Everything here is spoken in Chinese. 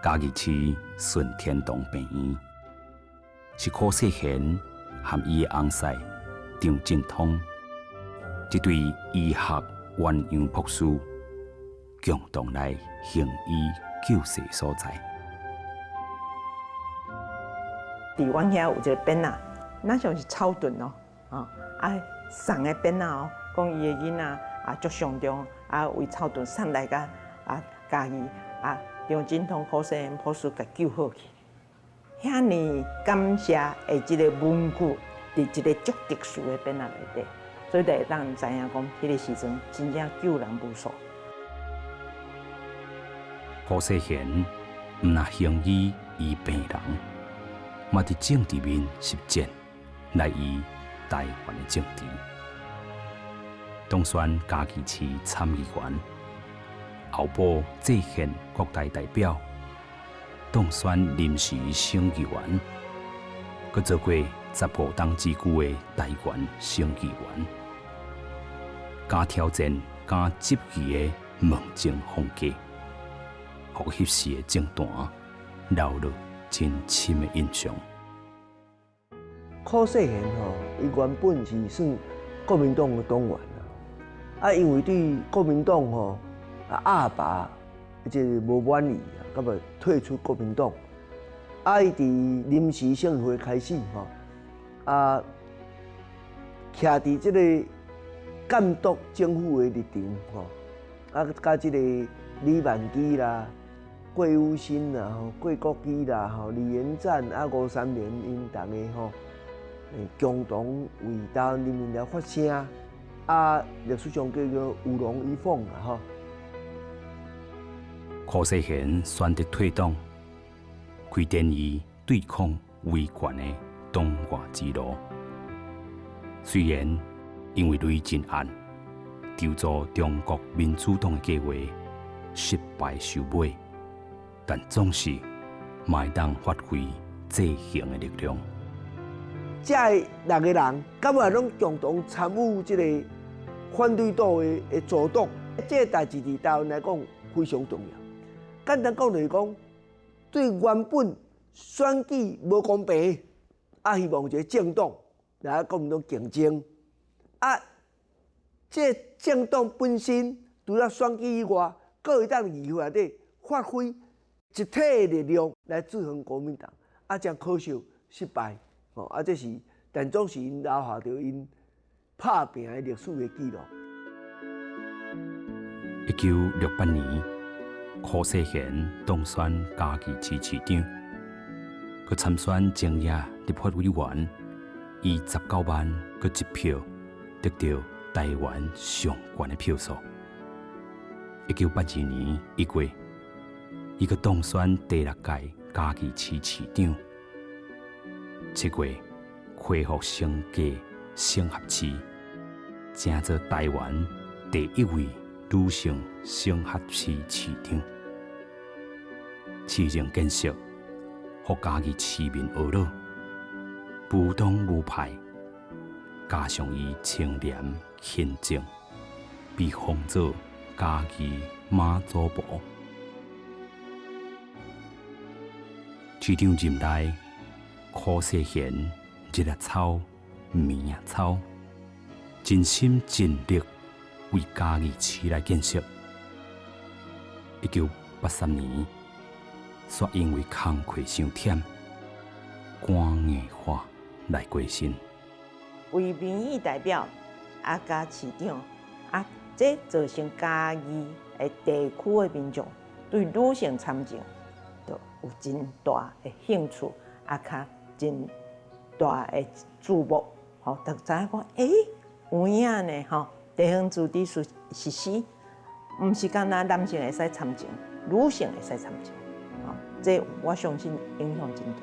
嘉义市顺天堂病院，是柯世贤和伊的翁婿张振通一对医学鸳鸯博士共同来行医救世所在。伫阮遐有一个囡仔，那像是草屯哦，送个囡仔哦，讲伊个囡仔足上中，为草屯送来甲嘉义张振通柯世贤博士甲救好去。遐尼感谢的即个文具，伫一个足特殊的囡仔内底，所以就会当知影讲，迄个时阵真正救人无数。柯世贤毋若行医医病人，嘛伫政治面实践来医台湾的政治。当选嘉义市参议员，后补制宪国大代表，当选临时省议员，佮做过15党之久的台湾省议员，敢挑战、敢质疑的问政风格，互迄时的政坛留落真深的印象。柯世贤伊原本是算国民党的党员因为对国民党阿爸即个无满意咁退出国民党。伊伫临时省议会开始徛伫即个监督政府的立场甲即个李万基啦、郭有新啦、郭国基啦、李延赞吴三连因大家共同为台湾人民来发声历史上叫做有龙与凤啦柯世贤选择退党，开展伊对抗威权的党外之路。虽然因为雷震案筹组中国民主党的计划失败收尾，但总是嘛会当发挥制衡的力量。这6个人，敢若拢共同参与这个反对党的组党，这个代志伫台湾来讲非常重要。简单讲就是讲，对原本选举无公平，希望一个政党来国民党竞争，这个政党本身除了选举以外，阁会当议会内底发挥一体的力量来制衡国民党，将可惜失败。这是但总是因留下着因拍拼的历史的记录。1968年，柯世贤当选嘉义市市长，佮参选正野立法委员，以19万佮1票得到台湾上悬的票数。1982年1月，伊佮当选第6届嘉义市市长。7月，恢复升格省合市，成做台湾第1位女性省合市市长。市政建设，互嘉义市民学乐，无党无派，加上伊清廉勤政，被封做嘉义妈祖婆。市长任内，柯世贤日日操，暝啊操，尽心尽力为嘉义市来建设。1983年，却因为工课伤忝，肝硬化来过身。为民意代表加市长这造成嘉义的地区的民众对女性参政就有真大的兴趣，较真大的注目。就知影讲，有影呢，地方自治实施，毋是干那男性会使参政，女性会使参政。这我相信影响真大。